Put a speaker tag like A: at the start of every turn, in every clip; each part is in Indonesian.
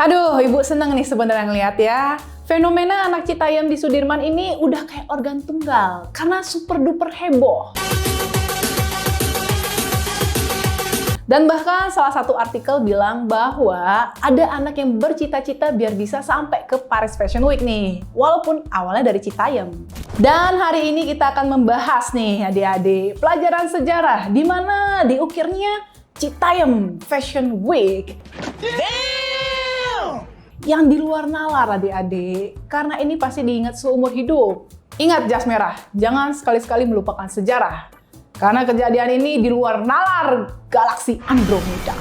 A: Aduh, Ibu seneng nih sebenarnya ngeliat ya. Fenomena anak Citayam di Sudirman ini udah kayak organ tunggal karena super duper heboh. Dan bahkan salah satu artikel bilang bahwa ada anak yang bercita-cita biar bisa sampai ke Paris Fashion Week nih, walaupun awalnya dari Citayam. Dan hari ini kita akan membahas nih adik-adik pelajaran sejarah di mana diukirnya Citayam Fashion Week. Yang di luar nalar adik-adik, karena ini pasti diingat seumur hidup. Ingat jas merah, jangan sekali-sekali melupakan sejarah. Karena kejadian ini di luar nalar galaksi Andromeda.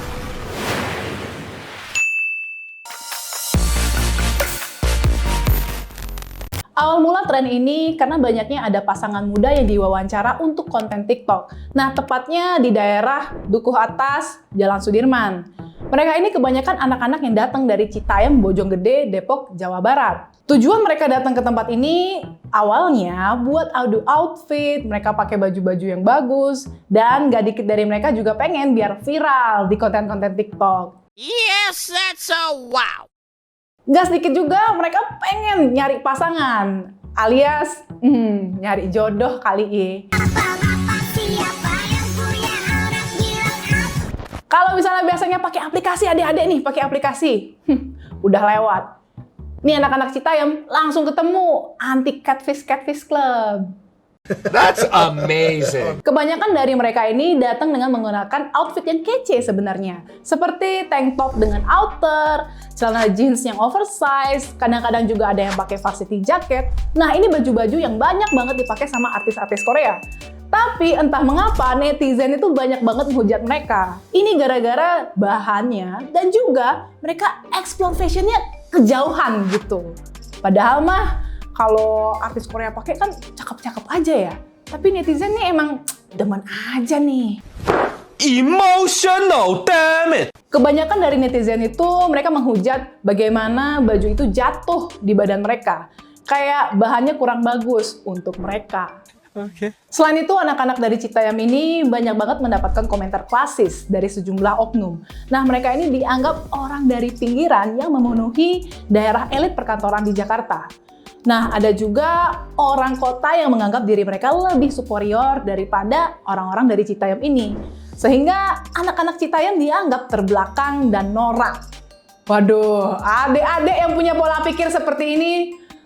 A: Awal mula tren ini karena banyaknya ada pasangan muda yang diwawancara untuk konten TikTok. Nah, tepatnya di daerah Dukuh Atas, Jalan Sudirman. Mereka ini kebanyakan anak-anak yang datang dari Citayam, Bojonggede, Depok, Jawa Barat. Tujuan mereka datang ke tempat ini awalnya buat adu outfit, mereka pakai baju-baju yang bagus, dan gak dikit dari mereka juga pengen biar viral di konten-konten TikTok.
B: Yes, that's so wow!
A: Gak sedikit juga mereka pengen nyari pasangan, alias nyari jodoh kali ini. Kalau misalnya biasanya pakai aplikasi adik-adik nih, pakai aplikasi, udah lewat. Nih anak-anak Citayam langsung ketemu anti catfish club.
C: That's amazing.
A: Kebanyakan dari mereka ini datang dengan menggunakan outfit yang kece sebenarnya. Seperti tank top dengan outer, celana jeans yang oversize, kadang-kadang juga ada yang pakai varsity jacket. Nah, ini baju-baju yang banyak banget dipakai sama artis-artis Korea. Tapi entah mengapa netizen itu banyak banget menghujat mereka. Ini gara-gara bahannya dan juga mereka explore fashionnya kejauhan gitu. Padahal mah kalau artis Korea pakai kan cakep-cakep aja ya. Tapi netizen nih emang demen aja nih.
C: Emotional, damn it!
A: Kebanyakan dari netizen itu mereka menghujat bagaimana baju itu jatuh di badan mereka. Kayak bahannya kurang bagus untuk mereka.
C: Okay.
A: Selain itu, anak-anak dari Citayam ini banyak banget mendapatkan komentar klasis dari sejumlah oknum. Nah, mereka ini dianggap orang dari pinggiran yang memenuhi daerah elit perkantoran di Jakarta. Nah, ada juga orang kota yang menganggap diri mereka lebih superior daripada orang-orang dari Citayam ini. Sehingga anak-anak Citayam dianggap terbelakang dan norak. Waduh, adik-adik yang punya pola pikir seperti ini,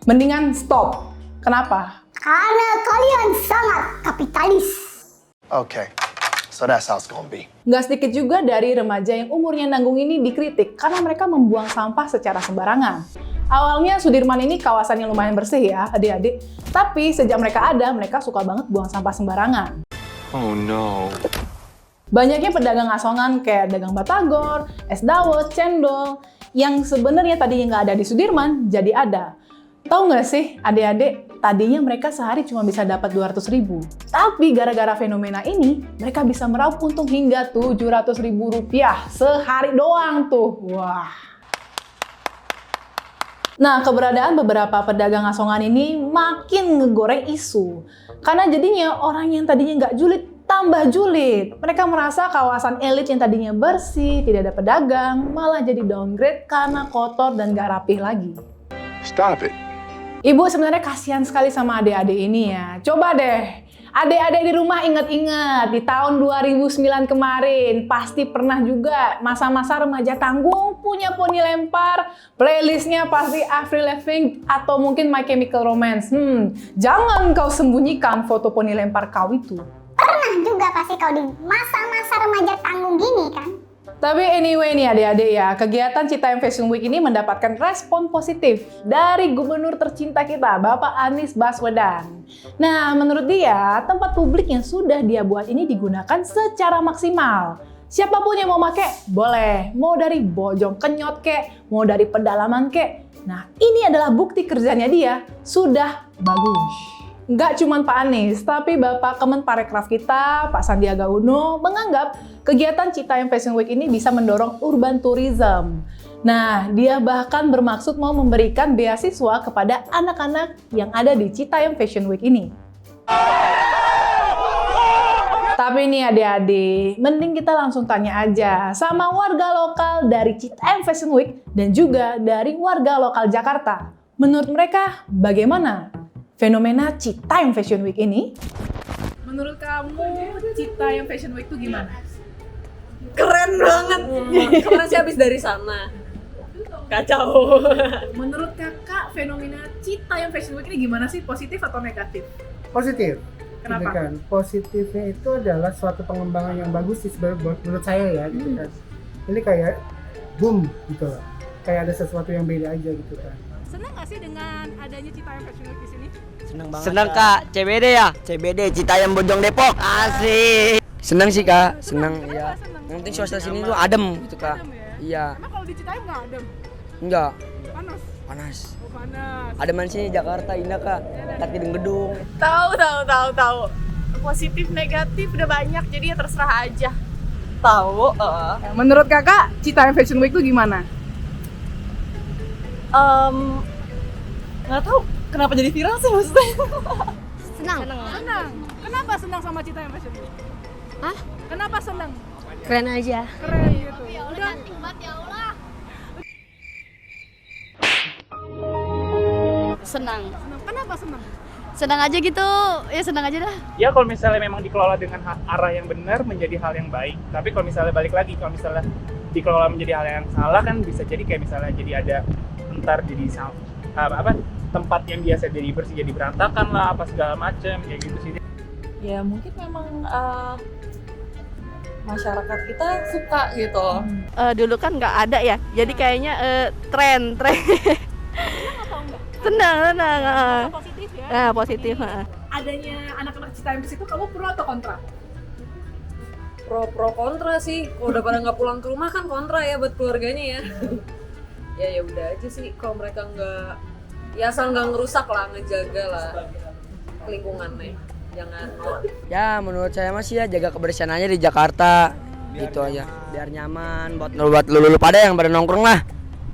A: mendingan stop. Kenapa?
D: Karena kalian sangat kapitalis.
E: Okay, so that's how it's gonna be.
A: Nggak sedikit juga dari remaja yang umurnya nanggung ini dikritik karena mereka membuang sampah secara sembarangan. Awalnya Sudirman ini kawasan yang lumayan bersih ya adik-adik, tapi sejak mereka ada, mereka suka banget buang sampah sembarangan.
C: Oh no.
A: Banyaknya pedagang asongan kayak dagang batagor, es dawet, cendol, yang sebenarnya tadinya nggak ada di Sudirman, jadi ada. Tahu nggak sih adik-adik, tadinya mereka sehari cuma bisa dapat 200.000. Tapi gara-gara fenomena ini, mereka bisa meraup untung hingga 700.000 rupiah sehari doang tuh. Wah. Nah, keberadaan beberapa pedagang asongan ini makin ngegoreng isu. Karena jadinya orang yang tadinya nggak julid, tambah julid. Mereka merasa kawasan elit yang tadinya bersih, tidak ada pedagang, malah jadi downgrade karena kotor dan nggak rapih lagi.
C: Stop it.
A: Ibu sebenarnya kasihan sekali sama adik-adik ini ya. Coba deh, adik-adik di rumah ingat-ingat di tahun 2009 kemarin pasti pernah juga masa-masa remaja tanggung punya poni lempar, playlistnya pasti Avril Lavigne atau mungkin My Chemical Romance. Jangan kau sembunyikan foto poni lempar kau itu.
D: Pernah juga pasti kau di masa-masa remaja tanggung gini kan?
A: Tapi anyway nih adik-adik ya, kegiatan Citayam Fashion Week ini mendapatkan respon positif dari gubernur tercinta kita, Bapak Anies Baswedan. Nah, menurut dia, tempat publik yang sudah dia buat ini digunakan secara maksimal. Siapapun yang mau pakai, boleh. Mau dari Bojong Kenyot kek, mau dari pedalaman kek. Nah, ini adalah bukti kerjanya dia, sudah bagus. Nggak cuma Pak Anies, tapi Bapak Kemenparekraf kita, Pak Sandiaga Uno, menganggap kegiatan Citayam Fashion Week ini bisa mendorong urban tourism. Nah, dia bahkan bermaksud mau memberikan beasiswa kepada anak-anak yang ada di Citayam Fashion Week ini. Tapi nih adik-adik, mending kita langsung tanya aja sama warga lokal dari Citayam Fashion Week dan juga dari warga lokal Jakarta. Menurut mereka, bagaimana fenomena Citayam Fashion Week ini? Menurut kamu, Citayam Fashion Week itu gimana?
F: Keren banget. Kemarin sih habis dari sana. Kacau.
A: Menurut kakak, fenomena Citayam Fashion Week ini gimana sih? Positif atau negatif?
G: Positif.
A: Kenapa?
G: Gitu kan. Positifnya itu adalah suatu pengembangan yang bagus sih sebenarnya menurut saya ya gitu kan. Ini kayak boom gitu loh. Kayak ada sesuatu yang beda aja gitu kan.
A: Senang nggak sih dengan adanya Citayam Fashion Week di sini?
H: Senang banget. Senang Kak, CBD ya? CBD Citayam Bojong Depok. Asik. Senang sih Kak, senang ya. Yang penting suasana sini tuh adem gitu Kak. Iya.
A: Emang kalau di Citayam nggak adem?
H: Enggak.
A: Panas?
H: Panas.
A: Oh, panas.
H: Ademan sini Jakarta indah Kak. Dekat gedung-gedung.
F: Tahu. Positif negatif udah banyak, jadi ya terserah aja. Tahu.
A: Menurut kakak, Citayam Fashion Week itu gimana?
F: Nggak tahu kenapa jadi viral sih maksudnya.
I: Senang.
A: Kenapa senang sama Citayam Fashion Week?
I: Hah?
A: Kenapa senang?
I: Keren aja.
A: Keren gitu. Udah.
I: Senang.
A: Kenapa senang?
I: Senang aja gitu. Ya senang aja dah.
J: Ya kalau misalnya memang dikelola dengan arah yang benar menjadi hal yang baik. Tapi kalau misalnya balik lagi, kalau misalnya dikelola menjadi hal yang salah kan bisa jadi kayak misalnya jadi ada ntar jadi tempat yang biasa jadi bersih jadi berantakan lah apa segala macam kayak gitu sih.
F: Ya mungkin memang masyarakat kita suka gitu.
K: Dulu kan nggak ada ya, jadi kayaknya tren. Senang.
A: Positif ya?
K: Nah, positif.
A: Adanya anak-anak Citayam ke situ, kamu pro atau kontra?
F: Pro kontra sih. Kalau udah pada nggak pulang ke rumah kan kontra ya buat keluarganya ya. Ya udah aja sih kalau mereka nggak, ya asal nggak ngerusak lah, ngejaga lah lingkungannya. Jangan.
H: Ya menurut saya masih ya jaga kebersihan aja di Jakarta. Gitu aja. Biar nyaman buat lulu pada yang pada nongkrong lah.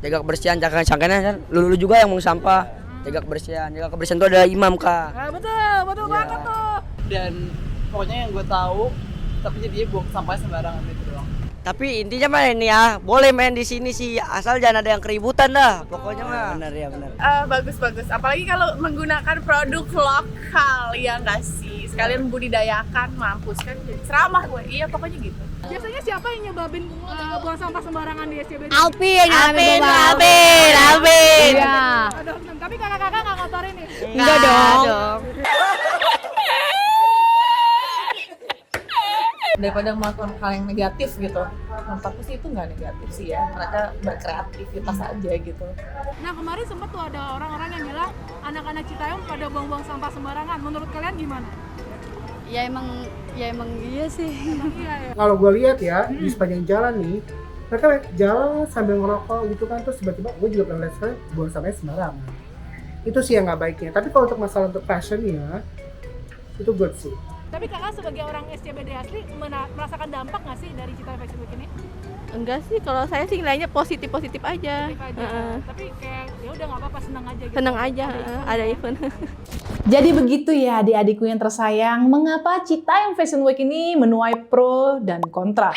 H: Jaga kebersihan, cangkang-cangkangnya kan. Lulu juga yang mau sampah. Jaga kebersihan itu adalah imam Kak.
A: Betul banget tuh.
F: Dan pokoknya yang gue tahu, tapi jadinya buang sampah sembarangan itu doang.
H: Tapi intinya mah ini ya, boleh main di sini sih, asal jangan ada yang keributan dah. Pokoknya mah. Benar.
K: Bagus. Apalagi kalau menggunakan produk lokal, ya nggak sih? Sekalian budidayakan, mampus kan jadi ceramah gue. Iya pokoknya gitu.
A: Biasanya siapa yang nyebabin buang sampah sembarangan di SCBD?
I: Alpin.
A: Iya. Tapi kakak-kakak nggak ngotorin nih?
I: Enggak dong.
F: Daripada melakukan hal yang negatif gitu, menurutku sih itu nggak negatif sih ya, mereka berkreativitas aja gitu.
A: Nah kemarin sempat tuh ada orang-orang yang bilang anak-anak Citayam pada buang-buang sampah sembarangan. Menurut kalian gimana?
I: Ya emang iya sih.
A: Iya ya.
G: Kalau gue lihat ya di sepanjang jalan nih, mereka jalan sambil ngerokok gitu kan, terus tiba-tiba gue juga pernah lihat sekali buang sampahnya sembarangan. Itu sih yang nggak baiknya. Tapi kalau untuk masalah untuk fashionnya, itu good sih.
A: Tapi kakak sebagai orang SCBD asli merasakan dampak nggak sih dari Citayam Fashion Week ini?
K: Enggak sih, kalau saya sih nilainya positif aja.
A: Tapi kayak ya udah nggak apa-apa, senang aja gitu.
K: Senang aja, ada event.
A: Jadi begitu ya adik-adikku yang tersayang, mengapa Citayam Fashion Week ini menuai pro dan kontra.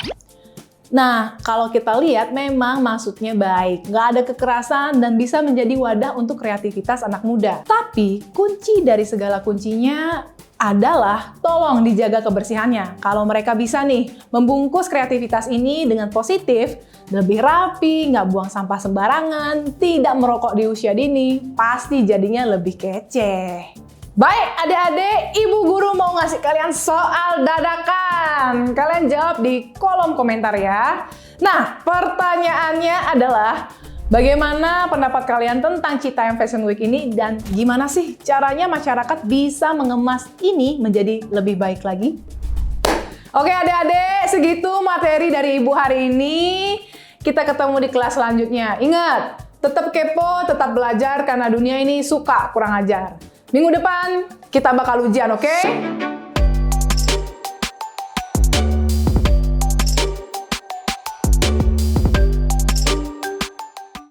A: Nah, kalau kita lihat memang maksudnya baik, nggak ada kekerasan dan bisa menjadi wadah untuk kreativitas anak muda. Tapi kunci dari segala kuncinya adalah tolong dijaga kebersihannya. Kalau mereka bisa nih membungkus kreativitas ini dengan positif, lebih rapi, nggak buang sampah sembarangan, tidak merokok di usia dini, pasti jadinya lebih kece. Baik adik-adik, ibu guru mau ngasih kalian soal dadakan. Kalian jawab di kolom komentar ya. Nah, pertanyaannya adalah bagaimana pendapat kalian tentang Citayam Fashion Week ini dan gimana sih caranya masyarakat bisa mengemas ini menjadi lebih baik lagi? Oke adik-adik, segitu materi dari Ibu hari ini. Kita ketemu di kelas selanjutnya. Ingat, tetap kepo, tetap belajar karena dunia ini suka kurang ajar. Minggu depan kita bakal ujian, oke?